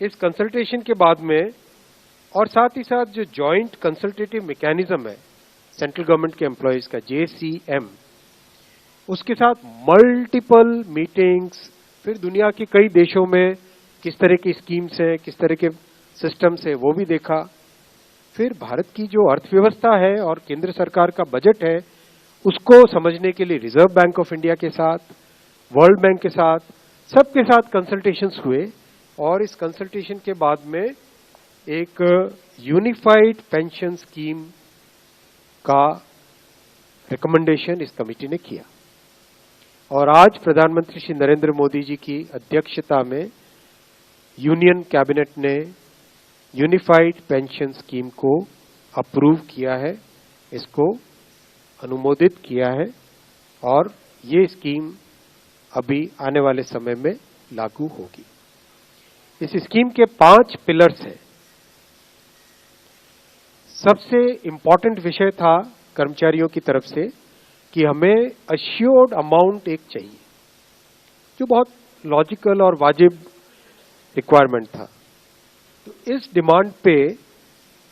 इस कंसल्टेशन के बाद में और साथ ही साथ जो जॉइंट कंसल्टेटिव मैकेनिज्म है सेंट्रल गवर्नमेंट के एम्प्लॉयज का JCM, उसके साथ मल्टीपल मीटिंग्स, फिर दुनिया के कई देशों में किस तरह की स्कीम्स हैं, किस तरह के सिस्टम्स हैं, वो भी देखा। फिर भारत की जो अर्थव्यवस्था है और केंद्र सरकार का बजट है उसको समझने के लिए रिजर्व बैंक ऑफ इंडिया के साथ, वर्ल्ड बैंक के साथ, सबके साथ कंसल्टेशंस हुए और इस कंसल्टेशन के बाद में एक यूनिफाइड पेंशन स्कीम का रिकमेंडेशन इस कमेटी ने किया और आज प्रधानमंत्री श्री नरेंद्र मोदी जी की अध्यक्षता में यूनियन कैबिनेट ने यूनिफाइड पेंशन स्कीम को अप्रूव किया है, इसको अनुमोदित किया है और ये स्कीम अभी आने वाले समय में लागू होगी। इस स्कीम के 5 पिलर्स हैं। सबसे इंपॉर्टेंट विषय था कर्मचारियों की तरफ से कि हमें अश्योर्ड अमाउंट एक चाहिए, जो बहुत लॉजिकल और वाजिब रिक्वायरमेंट था। तो इस डिमांड पे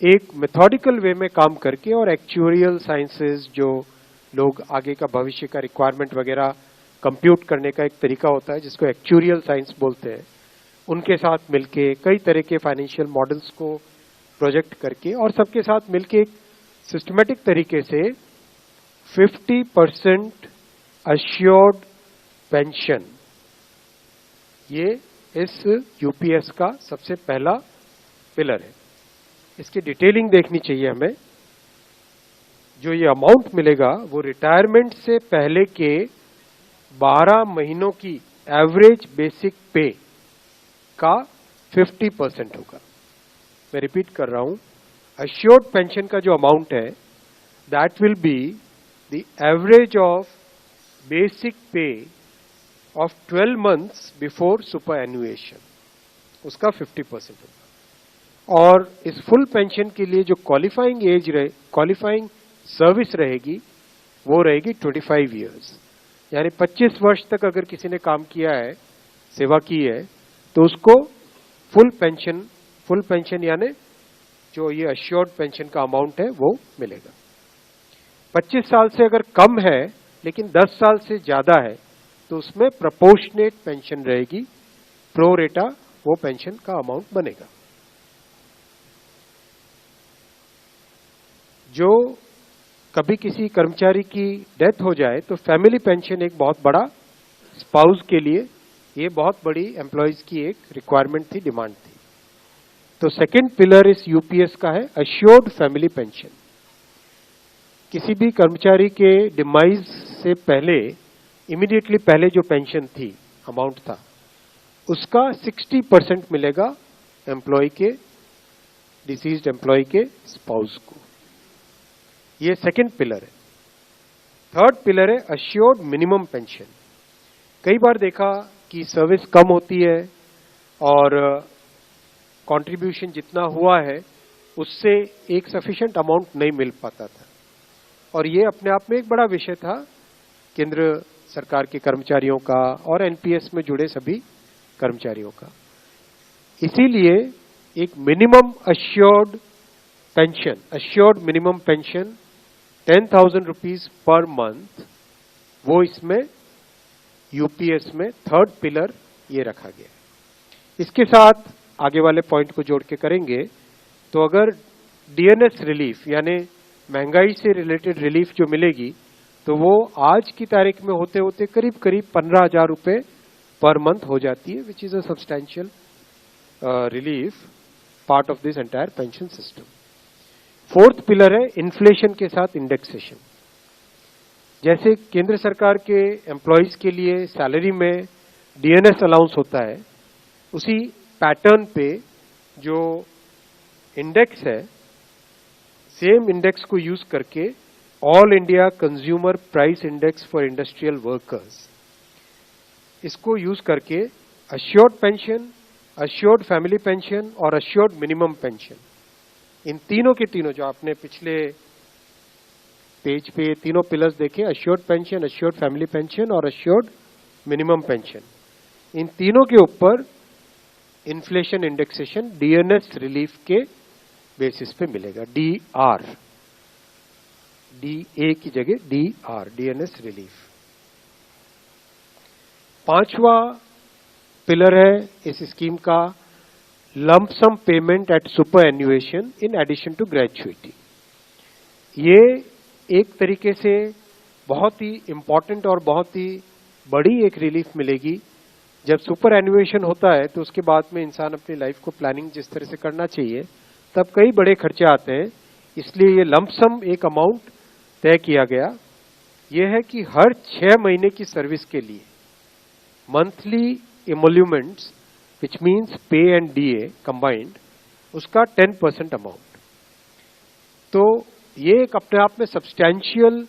एक मेथोडिकल वे में काम करके और एक्चुअरियल साइंसेस, जो लोग आगे का भविष्य का रिक्वायरमेंट वगैरह कंप्यूट करने का एक तरीका होता है जिसको एक्चुअरियल साइंस बोलते हैं, उनके साथ मिलके कई तरह के फाइनेंशियल मॉडल्स को प्रोजेक्ट करके और सबके साथ मिलके एक सिस्टमेटिक तरीके से 50% अश्योर्ड पेंशन, ये इस यूपीएस का सबसे पहला पिलर है। इसकी डिटेलिंग देखनी चाहिए हमें। जो ये अमाउंट मिलेगा वो रिटायरमेंट से पहले के 12 महीनों की एवरेज बेसिक पे का 50% होगा। मैं रिपीट कर रहा हूं, अश्योर्ड पेंशन का जो अमाउंट है that will be the average of basic पे ऑफ 12 मंथ्स बिफोर सुपर एनुएशन, उसका 50% होगा। और इस फुल पेंशन के लिए जो क्वालिफाइंग सर्विस रहेगी वो रहेगी 25 इयर्स, यानी 25 वर्ष तक अगर किसी ने काम किया है, सेवा की है, तो उसको फुल पेंशन यानी जो ये अश्योर्ड पेंशन का अमाउंट है वो मिलेगा। 25 साल से अगर कम है लेकिन 10 साल से ज्यादा है तो उसमें प्रोपोर्शनेट पेंशन रहेगी, प्रो रेटा वो पेंशन का अमाउंट बनेगा। जो कभी किसी कर्मचारी की डेथ हो जाए तो फैमिली पेंशन एक बहुत बड़ा, स्पाउस के लिए ये बहुत बड़ी एम्प्लॉयज की एक रिक्वायरमेंट थी, डिमांड थी। तो सेकंड पिलर इस यूपीएस का है अश्योर्ड फैमिली पेंशन। किसी भी कर्मचारी के डिमाइज से पहले, इमीडिएटली पहले जो पेंशन थी, अमाउंट था, उसका 60% मिलेगा एम्प्लॉय के, डिसीज्ड एम्प्लॉय के स्पाउस को। ये सेकंड पिलर है। थर्ड पिलर है अश्योर्ड मिनिमम पेंशन। कई बार देखा कि सर्विस कम होती है और कंट्रीब्यूशन जितना हुआ है उससे एक सफिशिएंट अमाउंट नहीं मिल पाता था, और ये अपने आप में एक बड़ा विषय था केंद्र सरकार के कर्मचारियों का और एनपीएस में जुड़े सभी कर्मचारियों का। इसीलिए एक minimum assured pension, assured minimum pension 10,000 rupees per month, वो इसमें यूपीएस में थर्ड पिलर ये रखा गया। इसके साथ आगे वाले पॉइंट को जोड़ के करेंगे तो अगर डीएनएस रिलीफ यानी महंगाई से रिलेटेड रिलीफ जो मिलेगी तो वो आज की तारीख में होते होते करीब करीब 15,000 रुपए पर मंथ हो जाती है, which is a substantial relief part of this entire pension system. Fourth pillar है इन्फ्लेशन के साथ इंडेक्सेशन। जैसे केंद्र सरकार के एम्प्लॉयज के लिए सैलरी में डीएनएस अलाउंस होता है, उसी पैटर्न पे जो इंडेक्स है, सेम इंडेक्स को यूज करके all India consumer price index for industrial workers, इसको यूज करके assured pension, assured family pension और अश्योर्ड मिनिमम पेंशन, इन तीनों के तीनों जो आपने पिछले पेज पे तीनों पिलर्स देखे, assured pension, assured family pension और अश्योर्ड मिनिमम पेंशन, इन तीनों के ऊपर इन्फ्लेशन इंडेक्सेशन डीएनएस रिलीफ के बेसिस पे मिलेगा, डीआर, डीए की जगह डीआर, डीएनएस रिलीफ। पांचवा पिलर है इस स्कीम का lump sum payment at superannuation in addition to gratuity. ये एक तरीके से बहुत ही इंपॉर्टेंट और बहुत ही बड़ी एक रिलीफ मिलेगी। जब सुपर एन्युएशन होता है तो उसके बाद में इंसान अपनी लाइफ को प्लानिंग जिस तरह से करना चाहिए तब कई बड़े खर्चे आते हैं, इसलिए ये लंप सम एक अमाउंट तय किया गया। यह है कि हर 6 महीने की सर्विस के लिए मंथली एमोल्यूमेंट्स विच मीन्स पे एंड डीए कंबाइंड, उसका 10% अमाउंट। तो ये एक अपने आप में सब्सटैंशियल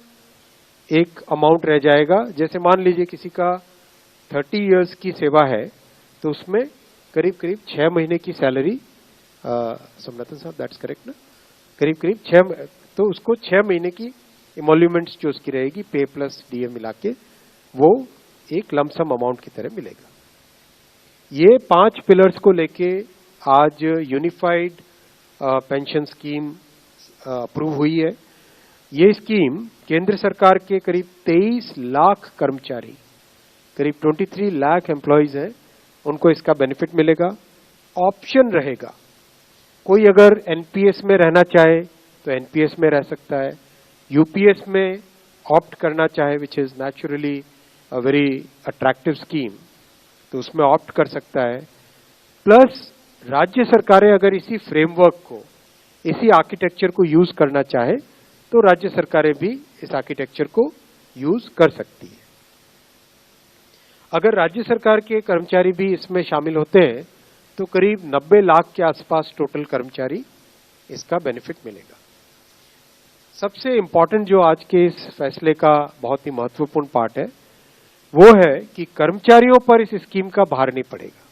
एक अमाउंट रह जाएगा। जैसे मान लीजिए किसी का 30 इयर्स की सेवा है तो उसमें करीब करीब 6 महीने की सैलरी, समरतन साहब दैट्स करेक्ट ना, करीब करीब 6, तो उसको 6 महीने की इमोल्यूमेंट्स जो उसकी रहेगी पे प्लस डीए मिला के वो एक लमसम अमाउंट की तरह मिलेगा। ये 5 पिलर्स को लेके आज यूनिफाइड पेंशन स्कीम अप्रूव हुई है। ये स्कीम केंद्र सरकार के करीब 23 लाख कर्मचारी, करीब 23 लाख एम्प्लॉइज हैं, उनको इसका बेनिफिट मिलेगा। ऑप्शन रहेगा, कोई अगर एनपीएस में रहना चाहे तो एनपीएस में रह सकता है, यूपीएस में ऑप्ट करना चाहे which is naturally a very attractive scheme तो उसमें ऑप्ट कर सकता है। प्लस राज्य सरकारें अगर इसी फ्रेमवर्क को, इसी आर्किटेक्चर को यूज करना चाहे तो राज्य सरकारें भी इस आर्किटेक्चर को यूज कर सकती है। अगर राज्य सरकार के कर्मचारी भी इसमें शामिल होते हैं तो करीब 90 लाख के आसपास टोटल कर्मचारी इसका बेनिफिट मिलेगा। सबसे इंपॉर्टेंट जो आज के इस फैसले का बहुत ही महत्वपूर्ण पार्ट है वो है कि कर्मचारियों पर इस स्कीम का भार नहीं पड़ेगा।